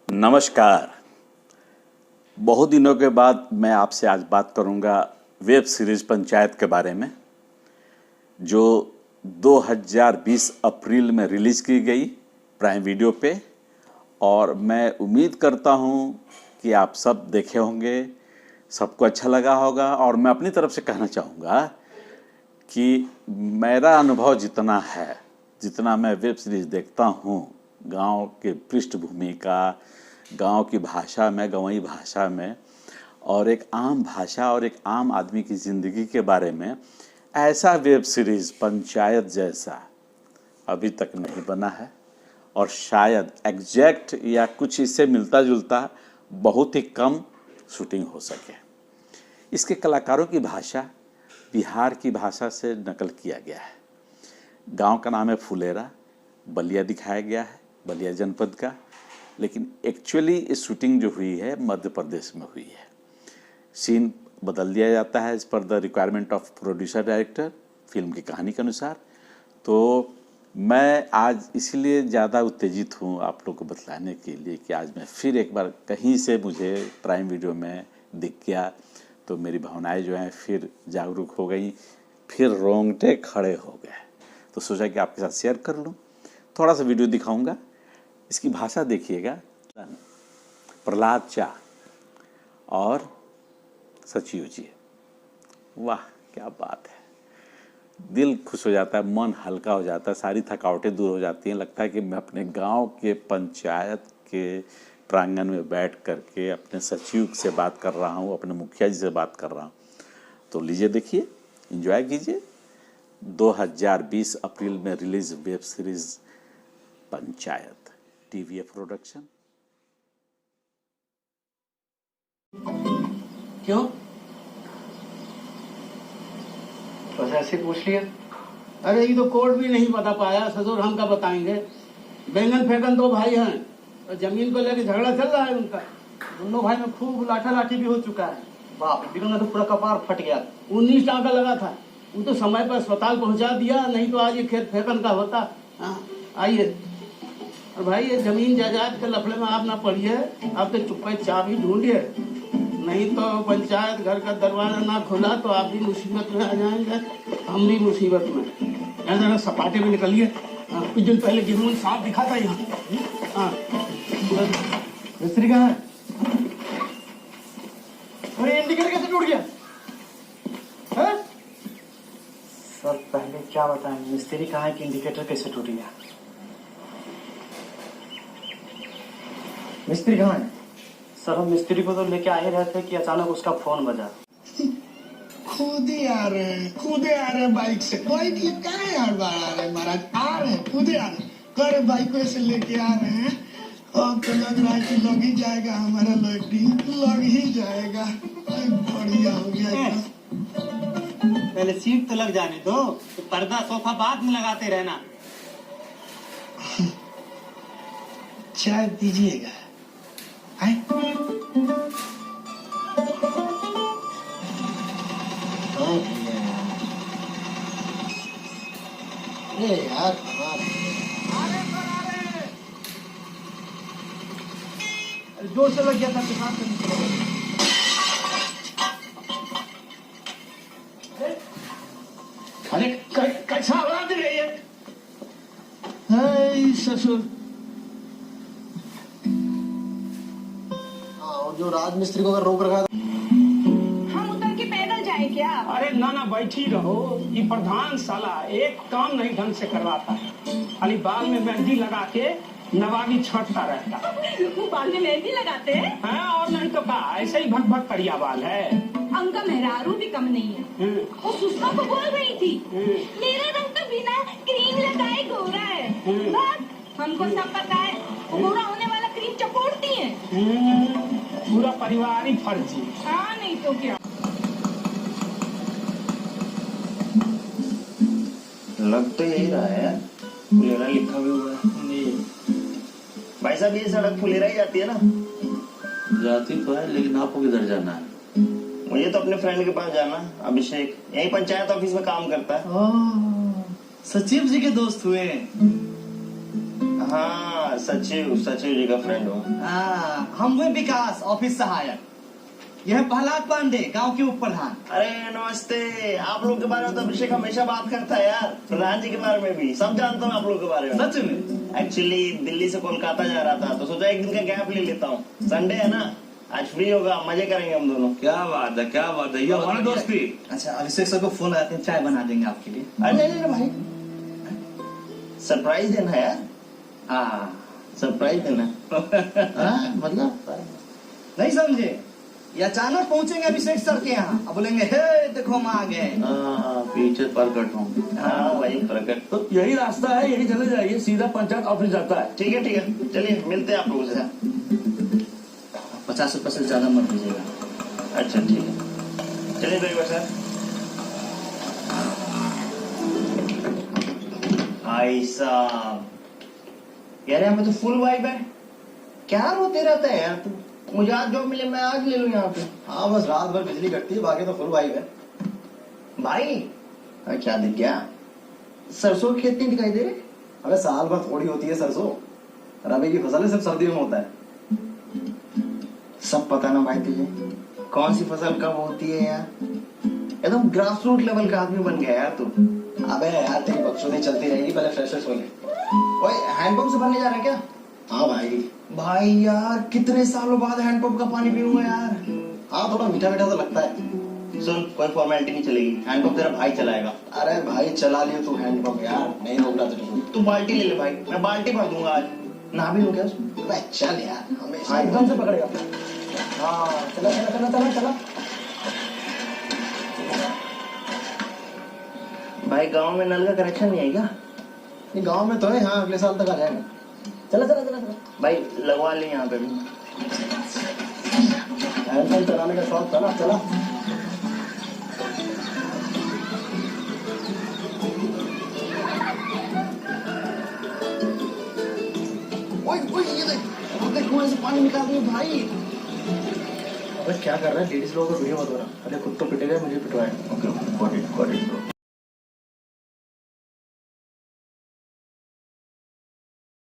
नमस्कार। बहुत दिनों के बाद मैं आपसे आज बात करूंगा वेब सीरीज़ पंचायत के बारे में, जो 2020 अप्रैल में रिलीज़ की गई प्राइम वीडियो पे। और मैं उम्मीद करता हूं कि आप सब देखे होंगे, सबको अच्छा लगा होगा। और मैं अपनी तरफ से कहना चाहूँगा कि मेरा अनुभव जितना है, जितना मैं वेब सीरीज़ देखता हूँ गांव के पृष्ठभूमि का, गांव की भाषा में, गंवई भाषा में, और एक आम भाषा और एक आम आदमी की ज़िंदगी के बारे में, ऐसा वेब सीरीज़ पंचायत जैसा अभी तक नहीं बना है। और शायद एग्जैक्ट या कुछ इससे मिलता जुलता बहुत ही कम शूटिंग हो सके। इसके कलाकारों की भाषा बिहार की भाषा से नकल किया गया है। गांव का नाम है फुलेरा, बलिया दिखाया गया है, बलिया जनपद का। लेकिन एक्चुअली इस शूटिंग जो हुई है मध्य प्रदेश में हुई है। सीन बदल दिया जाता है as per the requirement of producer director, film की कहानी के अनुसार। तो मैं आज इसलिए ज़्यादा उत्तेजित हूँ आप लोग को बतलाने के लिए कि आज मैं फिर एक बार कहीं से मुझे प्राइम वीडियो में दिख गया, तो मेरी भावनाएं जो हैं फिर जागरूक हो गई, फिर रोंगटे खड़े हो गए। तो सोचा कि आपके साथ शेयर कर लूँ। थोड़ा सा वीडियो दिखाऊंगा, इसकी भाषा देखिएगा। प्रहलाद चा और सचिव जी, वाह क्या बात है। दिल खुश हो जाता है, मन हल्का हो जाता है, सारी थकावटें दूर हो जाती हैं। लगता है कि मैं अपने गांव के पंचायत के प्रांगण में बैठ करके अपने सचिव से बात कर रहा हूं, अपने मुखिया जी से बात कर रहा हूं। तो लीजिए देखिए, एंजॉय कीजिए। 2020 अप्रैल में release web series panchayat, TVF production. क्यों? बस ऐसे पूछ लिया। अरे ये तो कोड भी नहीं बता पाया, ससुर हम का बताएंगे। बैंगन फेंकन दो भाई हैं और जमीन को लेकर झगड़ा चल रहा है उनका। दोनों भाई में खूब लाठा लाठी भी हो चुका है। बाप रे, तो पूरा कपार फट गया। 19 टाँका लगा था। वो तो समय पर अस्पताल पहुंचा दिया, नहीं तो आज ये खेत फेंकन का होता। हाँ, आइए। और भाई ये जमीन जायदाद के लफड़े में आप ना पड़िए, आप तो चुप्पे चाबी ढूंढिए, नहीं तो पंचायत घर का दरवाजा ना खुला तो आप भी मुसीबत में आ जाएंगे, हम भी मुसीबत में। जरा सपाटे में निकलिए। कुछ दिन पहले गिरमूल सांप दिखा था यहाँ। हाँ, मिस्त्री कहाँ है? अरे इंडिकेटर कैसे टूट गया? है? सर पहले क्या बताएं, मिस्त्री कहाँ है कि इंडिकेटर कैसे टूट गया? मिस्त्री कहाँ है? सर हम मिस्त्री को तो लेके आ ही रहे थे कि अचानक उसका फोन बजा। खुद ही आ रहे बाइक से। बाइक ले कहाँ यार बाहर आ रहे महाराज, आ रहे खुद ही आ रहे। कर बाइक से लेके आ रहे हैं। अब तो लग रहा है कि लग ही जाएगा हमारा लड्डी, लग ही जाएगा। बढ़िया हो गया। पहले सीट तो लग जाने दो, तो पर्दा सोफा बाद में लगाते रहना। चाय दीजिएगा। यार जोर से लग गया था, किसान से निकल गया। अरे कैसा आवाज रही है? हाय ससुर। और जो राजमिस्त्री को अगर रोक रखा था, हम उतर के पैदल जाए क्या? अरे ना बैठी रहो। ये प्रधान साला एक काम नहीं ढंग से करवाता, खाली बाल में मेहंदी लगा के नवाबी छटता रहता। वो बाल में मेहंदी लगाते हैं? हाँ, और नहीं तो क्या, ऐसे ही भट भट करिया बाल है। उनका मेहरारू भी कम नहीं है। वो सुषमा को बोल रही थी, मेरा रंग तो बिना क्रीम लगाए गोरा है। बस हमको सब पता है, वो गोरा होने वाला क्रीम चपोड़ती है। पूरा परिवार ही फर्जी। हाँ नहीं तो क्या। लग तो यही रहा है, फुलेरा लिखा भी हुआ है। भाई साहब ये सड़क फुलेरा ही जाती है ना? जाती तो है, लेकिन आपको किधर जाना है? मुझे तो अपने फ्रेंड के पास जाना, अभिषेक, यही पंचायत ऑफिस में काम करता है। सचिव जी के दोस्त हुए। हाँ, हाँ सचिव जी का फ्रेंड हूँ। हम हुए विकास ऑफिस सहायक। यह प्रहलाद पांडे गांव के उप प्रधान। अरे नमस्ते। आप लोग के बारे में तो अभिषेक हमेशा बात करता है यार, प्रधान जी के बारे में भी सब जानता हूँ आप लोग के बारे में। सच में? एक्चुअली दिल्ली से कोलकाता जा रहा था तो सोचा एक दिन का गैप ले लेता हूँ। संडे है ना, आज फ्री होगा, मजे करेंगे हम दोनों। क्या बात है, क्या बात है, ये हमारी दोस्ती। अच्छा अभिषेक सर को फोन लगाते हैं, चाय बना देंगे आपके लिए। अरे नहीं भाई, सरप्राइज देना है यार। हाँ सरप्राइज देना। मतलब नहीं समझे, ये अचानक पहुंचेंगे अभिषेक सर के यहाँ, अब बोलेंगे हे देखो हम आ गए। पीछे प्रकट हूँ। हाँ वही प्रकट। तो यही रास्ता है, यही चले जाइए, सीधा पंचायत ऑफिस जाता है। ठीक है चलिए मिलते हैं आप लोगों से। 50 रुपए से ज्यादा मत दीजिएगा। अच्छा ठीक है, चलिए ड्राइवर सर। भाई साहब यार यहाँ पे तो फुल वाइब है। क्या रोते रहता है यार तू? मुझे आज जॉब मिले, मैं आज ले लूँ यहाँ पे। हाँ बस रात भर बिजली कटती है, बाकी तो फुल वाइब है। भाई क्या दिख गया? सरसों की खेती दिखाई दे रही? अबे साल भर थोड़ी होती है सरसों, रबी की फसल है, सिर्फ सर्दियों में होता है। सब पता ना भाई तुझे, कौन सी फसल कब होती है यार। एकदम ग्रास रूट लेवल का आदमी बन गया यार तू। अबे यार तेरी बकचोदी चलती रहेगी, पहले फ्रेश हो ले। ओए हैंडपंप से भरने जा रहा है क्या? हाँ भाई। भाई यार कितने सालों बाद हैंडपंप का पानी पीऊंगा यार। हाँ थोड़ा मीठा मीठा तो लगता है। सुन कोई फॉर्मेलिटी नहीं चलेगी, हैंडपंप तेरा भाई चलाएगा। अरे भाई चला लियो तू हैंडपंप यार, नहीं रोक रहा तुझे। तू बाल्टी ले ले भाई, मैं बाल्टी भर दूंगा आज। ना भी हो गया अबे चल यार, हमेशा हाँ, एकदम से पकड़ेगा। हाँ चला चला चला चला चला। भाई गांव में नल का कनेक्शन नहीं है क्या? ये गांव में तो है, हाँ अगले साल तक आ जाएगा। चला चला चला चला। भाई लगवा ले यहाँ पे भी। हैंडपंप चलाने का शौक था ना, चला। ओए ये देख कुएं से पानी निकाल दिया भाई। अबे क्या कर रहा है, लेडीज लोगों को वीडियो मत बना। अरे खुद तो पिटेगा, मुझे पिटवाएगा। ओके